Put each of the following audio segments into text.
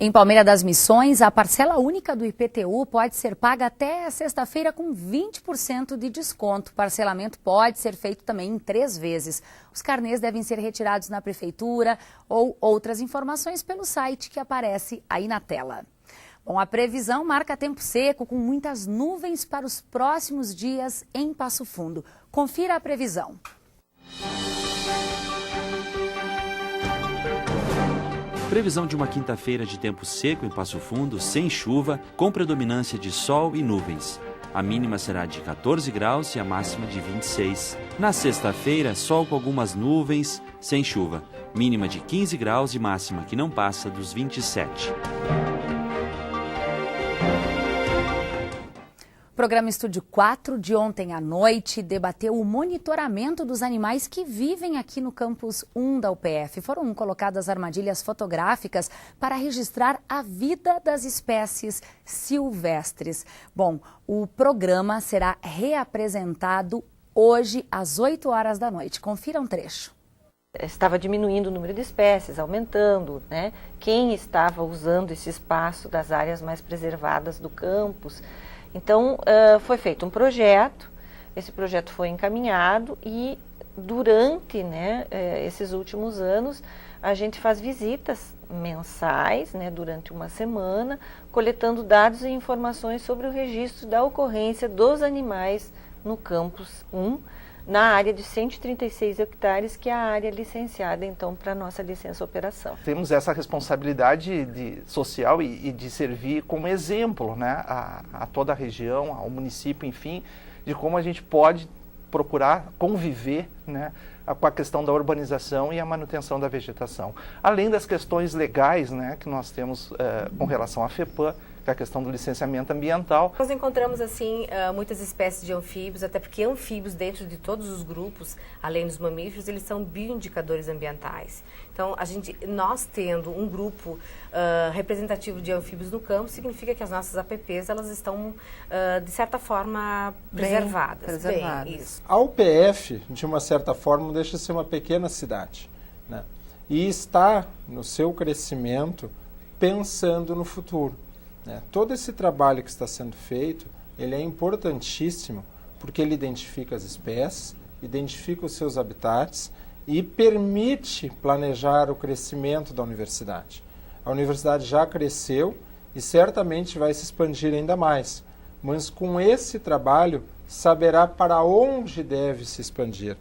Em Palmeira das Missões, a parcela única do IPTU pode ser paga até sexta-feira com 20% de desconto. O parcelamento pode ser feito também em 3 vezes. Os carnês devem ser retirados na prefeitura ou outras informações pelo site que aparece aí na tela. Bom, a previsão marca tempo seco com muitas nuvens para os próximos dias em Passo Fundo. Confira a previsão. Previsão de uma quinta-feira de tempo seco em Passo Fundo, sem chuva, com predominância de sol e nuvens. A mínima será de 14 graus e a máxima de 26. Na sexta-feira, sol com algumas nuvens, sem chuva. Mínima de 15 graus e máxima que não passa dos 27. O programa Estúdio 4 de ontem à noite debateu o monitoramento dos animais que vivem aqui no campus 1 da UPF. Foram colocadas armadilhas fotográficas para registrar a vida das espécies silvestres. Bom, o programa será reapresentado hoje às 8 horas da noite. Confira um trecho. Estava diminuindo o número de espécies, aumentando, né? Quem estava usando esse espaço das áreas mais preservadas do campus. Então, foi feito um projeto, esse projeto foi encaminhado e durante, né, esses últimos anos a gente faz visitas mensais, né, durante uma semana, coletando dados e informações sobre o registro da ocorrência dos animais no campus 1, na área de 136 hectares, que é a área licenciada, então, para a nossa licença operação. Temos essa responsabilidade social e de servir como exemplo, né, a toda a região, ao município, enfim, de como a gente pode procurar conviver, né, com a questão da urbanização e a manutenção da vegetação. Além das questões legais, né, que nós temos com relação à FEPAM, que é a questão do licenciamento ambiental. Nós encontramos, assim, muitas espécies de anfíbios, até porque anfíbios, dentro de todos os grupos, além dos mamíferos, eles são bioindicadores ambientais. Então, nós tendo um grupo representativo de anfíbios no campo, significa que as nossas APPs, elas estão, de certa forma, preservadas. Bem, isso. A UPF, de uma certa forma, deixa de ser uma pequena cidade, né? E está, no seu crescimento, pensando no futuro. Todo esse trabalho que está sendo feito, ele é importantíssimo porque ele identifica as espécies, identifica os seus habitats e permite planejar o crescimento da universidade. A universidade já cresceu e certamente vai se expandir ainda mais, mas com esse trabalho saberá para onde deve se expandir.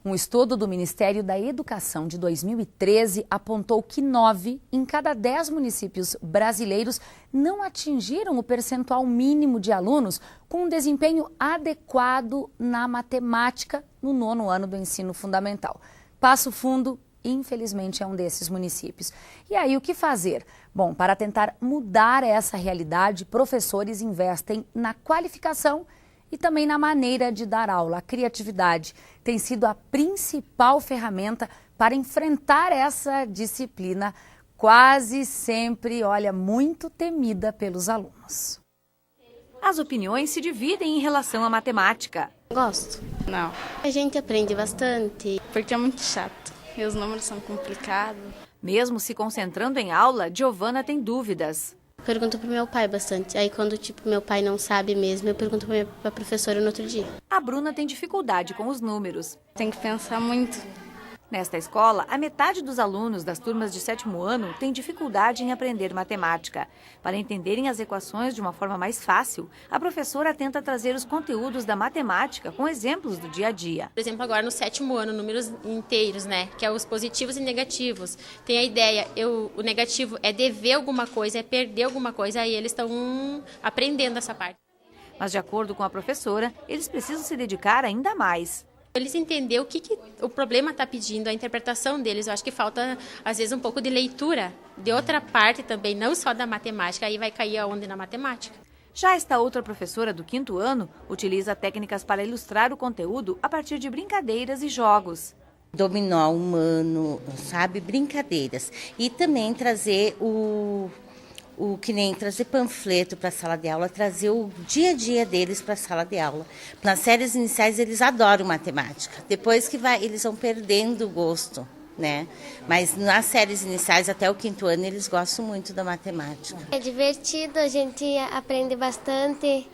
Um estudo do Ministério da Educação de 2013 apontou que 9 em cada 10 municípios brasileiros não atingiram o percentual mínimo de alunos com um desempenho adequado na matemática no 9º ano do ensino fundamental. Passo Fundo, infelizmente, é um desses municípios. E aí, o que fazer? Bom, para tentar mudar essa realidade, professores investem na qualificação e também na maneira de dar aula. A criatividade tem sido a principal ferramenta para enfrentar essa disciplina, quase sempre, muito temida pelos alunos. As opiniões se dividem em relação à matemática. Gosto. Não. A gente aprende bastante. Porque é muito chato e os números são complicados. Mesmo se concentrando em aula, Giovana tem dúvidas. Pergunto pro meu pai bastante. Aí quando meu pai não sabe mesmo, eu pergunto pra professora no outro dia. A Bruna tem dificuldade com os números. Tem que pensar muito. Nesta escola, a metade dos alunos das turmas de 7º ano tem dificuldade em aprender matemática. Para entenderem as equações de uma forma mais fácil, a professora tenta trazer os conteúdos da matemática com exemplos do dia a dia. Por exemplo, agora no 7º ano, números inteiros, né? Que é os positivos e negativos. Tem a ideia, o negativo é dever alguma coisa, é perder alguma coisa, aí eles estão aprendendo essa parte. Mas de acordo com a professora, eles precisam se dedicar ainda mais. Eles entenderem o que o problema está pedindo, a interpretação deles. Eu acho que falta, às vezes, um pouco de leitura de outra parte também, não só da matemática. Aí vai cair aonde na matemática. Já esta outra professora do 5º ano utiliza técnicas para ilustrar o conteúdo a partir de brincadeiras e jogos. Dominó humano, sabe? Brincadeiras. E também trazer que nem trazer panfleto para a sala de aula, trazer o dia a dia deles para a sala de aula. Nas séries iniciais eles adoram matemática, depois que eles vão perdendo o gosto. né? Mas nas séries iniciais, até o 5º ano, eles gostam muito da matemática. É divertido, a gente aprende bastante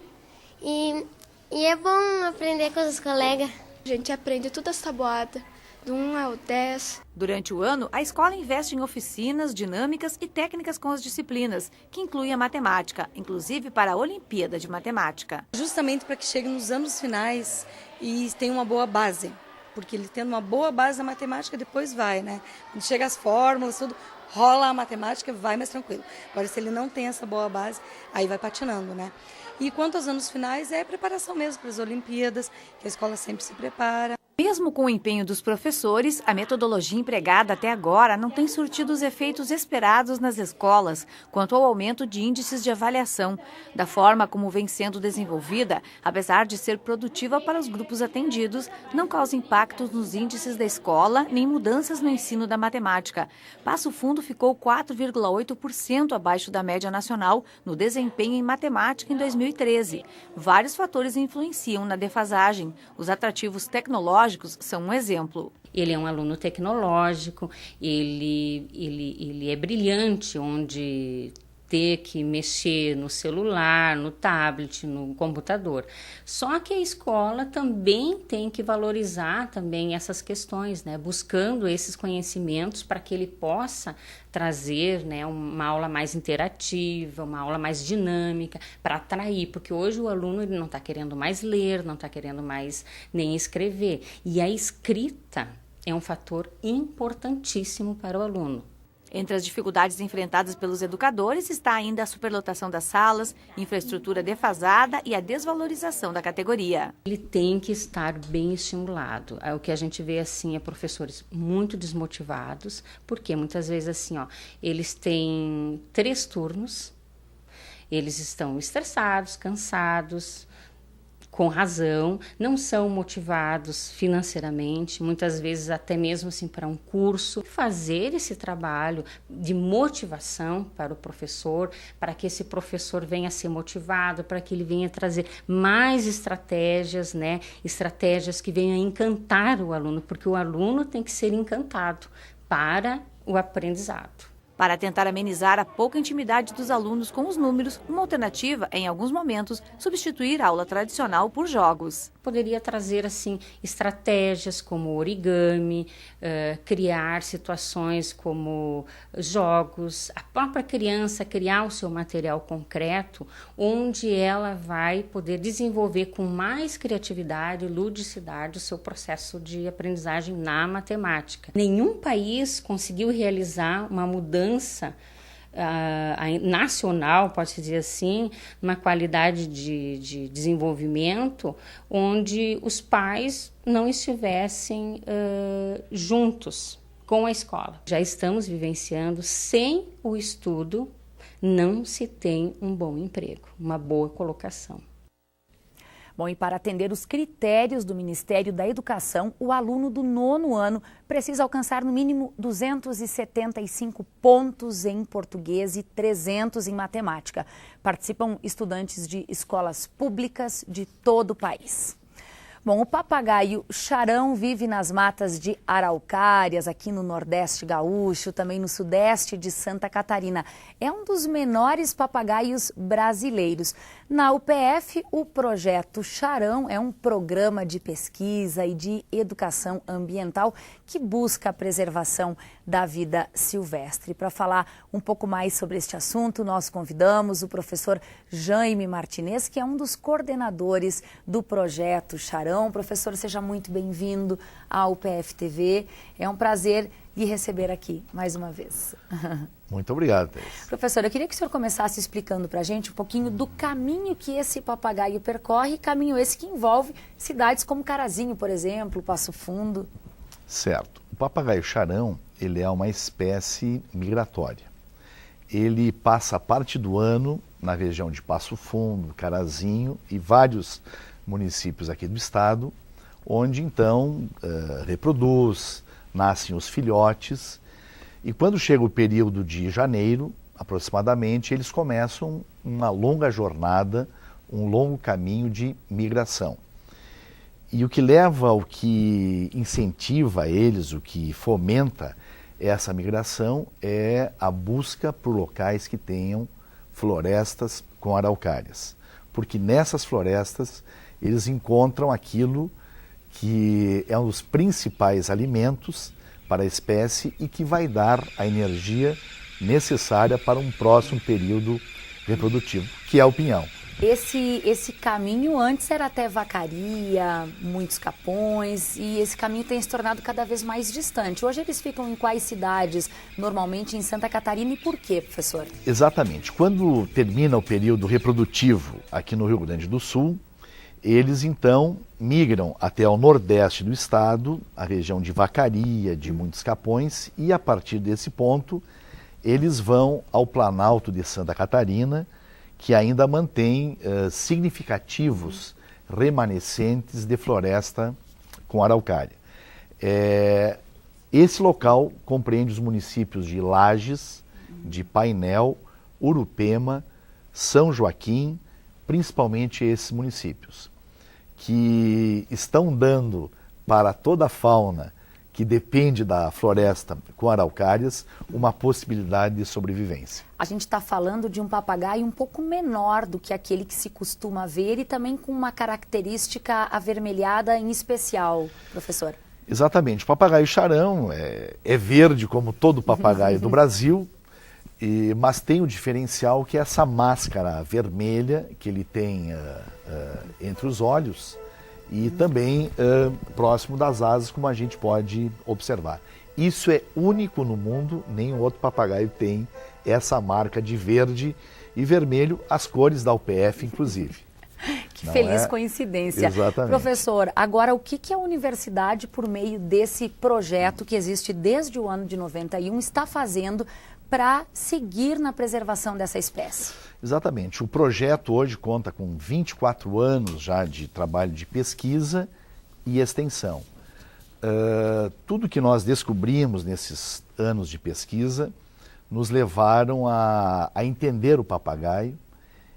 e é bom aprender com os colegas. A gente aprende todas as tabuadas, do 1 ao 10. Durante o ano, a escola investe em oficinas, dinâmicas e técnicas com as disciplinas, que incluem a matemática, inclusive para a Olimpíada de Matemática. Justamente para que chegue nos anos finais e tenha uma boa base, porque ele tendo uma boa base na matemática, depois vai, né? Quando chega as fórmulas, tudo, rola a matemática, vai mais tranquilo. Agora, se ele não tem essa boa base, aí vai patinando, né? E quanto aos anos finais, é preparação mesmo para as Olimpíadas, que a escola sempre se prepara. Mesmo com o empenho dos professores, a metodologia empregada até agora não tem surtido os efeitos esperados nas escolas quanto ao aumento de índices de avaliação. Da forma como vem sendo desenvolvida, apesar de ser produtiva para os grupos atendidos, não causa impactos nos índices da escola nem mudanças no ensino da matemática. Passo Fundo ficou 4,8% abaixo da média nacional no desempenho em matemática em 2013. Vários fatores influenciam na defasagem. Os atrativos tecnológicos são um exemplo. Ele é um aluno tecnológico, ele é brilhante, onde ter que mexer no celular, no tablet, no computador. Só que a escola também tem que valorizar também essas questões, né? Buscando esses conhecimentos para que ele possa trazer, né, uma aula mais interativa, uma aula mais dinâmica, para atrair, porque hoje o aluno ele não está querendo mais ler, não está querendo mais nem escrever. E a escrita é um fator importantíssimo para o aluno. Entre as dificuldades enfrentadas pelos educadores está ainda a superlotação das salas, infraestrutura defasada e a desvalorização da categoria. Ele tem que estar bem estimulado. O que a gente vê assim é professores muito desmotivados, porque muitas vezes assim, eles têm 3 turnos, eles estão estressados, cansados, com razão, não são motivados financeiramente, muitas vezes até mesmo assim para um curso. Fazer esse trabalho de motivação para o professor, para que esse professor venha a ser motivado, para que ele venha trazer mais estratégias, né? Estratégias que venham a encantar o aluno, porque o aluno tem que ser encantado para o aprendizado. Para tentar amenizar a pouca intimidade dos alunos com os números, uma alternativa é, em alguns momentos, substituir a aula tradicional por jogos. Poderia trazer assim estratégias como origami, criar situações como jogos, a própria criança criar o seu material concreto, onde ela vai poder desenvolver com mais criatividade e ludicidade o seu processo de aprendizagem na matemática. Nenhum país conseguiu realizar uma mudança nacional, pode-se dizer assim, uma qualidade de desenvolvimento onde os pais não estivessem juntos com a escola. Já estamos vivenciando, sem o estudo, não se tem um bom emprego, uma boa colocação. Bom, e para atender os critérios do Ministério da Educação, o aluno do 9º ano precisa alcançar no mínimo 275 pontos em português e 300 em matemática. Participam estudantes de escolas públicas de todo o país. Bom, o papagaio charão vive nas matas de araucárias, aqui no Nordeste gaúcho, também no Sudeste de Santa Catarina. É um dos menores papagaios brasileiros. Na UPF, o projeto Charão é um programa de pesquisa e de educação ambiental que busca a preservação da vida silvestre. Para falar um pouco mais sobre este assunto, nós convidamos o professor Jaime Martinez, que é um dos coordenadores do projeto Charão. Professor, seja muito bem-vindo ao UPF TV. É um prazer lhe receber aqui mais uma vez. Muito obrigado, Thais. Professor, eu queria que o senhor começasse explicando para a gente um pouquinho do caminho que esse papagaio percorre, caminho esse que envolve cidades como Carazinho, por exemplo, Passo Fundo. Certo. O papagaio charão, ele é uma espécie migratória. Ele passa parte do ano na região de Passo Fundo, Carazinho e vários municípios aqui do estado, onde então reproduz, nascem os filhotes, e quando chega o período de janeiro, aproximadamente, eles começam uma longa jornada, um longo caminho de migração. E o que leva, o que incentiva eles, o que fomenta essa migração é a busca por locais que tenham florestas com araucárias. Porque nessas florestas eles encontram aquilo que é um dos principais alimentos para a espécie e que vai dar a energia necessária para um próximo período reprodutivo, que é o pinhão. Esse caminho antes era até Vacaria, muitos capões, e esse caminho tem se tornado cada vez mais distante. Hoje eles ficam em quais cidades? Normalmente em Santa Catarina, e por quê, professor? Exatamente. Quando termina o período reprodutivo aqui no Rio Grande do Sul, eles então migram até o nordeste do estado, a região de Vacaria, de Muitos Capões, e a partir desse ponto eles vão ao Planalto de Santa Catarina, que ainda mantém significativos remanescentes de floresta com araucária. Esse local compreende os municípios de Lages, de Painel, Urupema, São Joaquim, principalmente esses municípios, que estão dando para toda a fauna que depende da floresta com araucárias, uma possibilidade de sobrevivência. A gente está falando de um papagaio um pouco menor do que aquele que se costuma ver e também com uma característica avermelhada em especial, professor. Exatamente. O papagaio charão é verde como todo papagaio do Brasil, mas tem o diferencial que é essa máscara vermelha que ele tem entre os olhos, e também próximo das asas, como a gente pode observar. Isso é único no mundo, nenhum outro papagaio tem essa marca de verde e vermelho, as cores da UPF, inclusive. Que feliz coincidência. Exatamente. Professor, agora o que a universidade, por meio desse projeto que existe desde o ano de 91, está fazendo para seguir na preservação dessa espécie? Exatamente. O projeto hoje conta com 24 anos já de trabalho de pesquisa e extensão. Tudo que nós descobrimos nesses anos de pesquisa nos levaram a entender o papagaio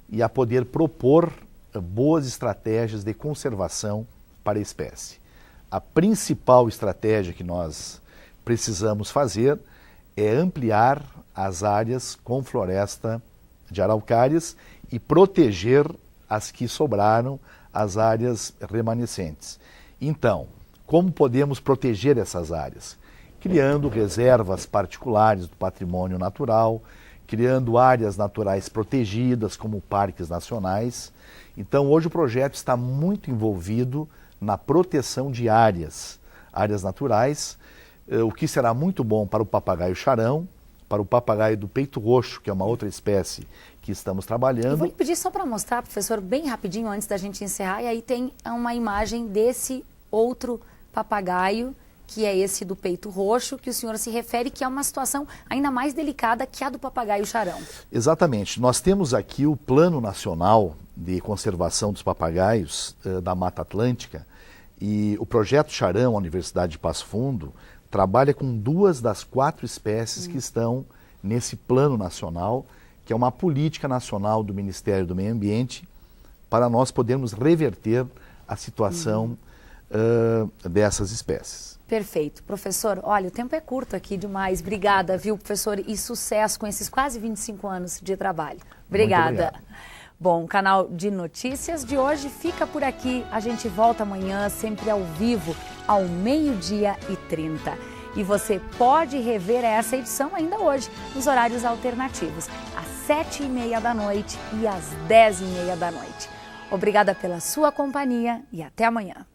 e a poder propor boas estratégias de conservação para a espécie. A principal estratégia que nós precisamos fazer é ampliar as áreas com floresta de araucárias e proteger as que sobraram, as áreas remanescentes. Então, como podemos proteger essas áreas? Criando reservas particulares do patrimônio natural, criando áreas naturais protegidas, como parques nacionais. Então, hoje o projeto está muito envolvido na proteção de áreas naturais, o que será muito bom para o papagaio charão, para o papagaio do peito roxo, que é uma outra espécie que estamos trabalhando. Eu vou lhe pedir só para mostrar, professor, bem rapidinho antes da gente encerrar, e aí tem uma imagem desse outro papagaio, que é esse do peito roxo, que o senhor se refere, que é uma situação ainda mais delicada que a do papagaio charão. Exatamente. Nós temos aqui o Plano Nacional de Conservação dos Papagaios da Mata Atlântica, e o Projeto Charão, a Universidade de Passo Fundo, trabalha com 2 das 4 espécies que estão nesse plano nacional, que é uma política nacional do Ministério do Meio Ambiente, para nós podermos reverter a situação dessas espécies. Perfeito. Professor, olha, o tempo é curto aqui demais. Obrigada, viu, professor? E sucesso com esses quase 25 anos de trabalho. Obrigada. Bom, o canal de notícias de hoje fica por aqui. A gente volta amanhã, sempre ao vivo, ao 12h30. E você pode rever essa edição ainda hoje, nos horários alternativos, às 7h30 da noite e às 10h30 da noite. Obrigada pela sua companhia e até amanhã.